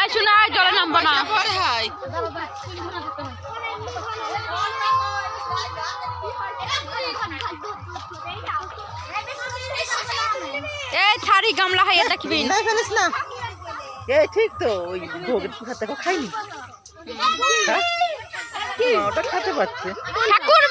আসো না, জলে নামবো না। এই থারি গামলা হাইয়া দেখবি না ফেলিস না। এই ঠিক তো, ওই ভোগের প্রসাদ দেখো খাইনি। হ্যাঁ? ওটা খেতে পারছে। ঠাকুর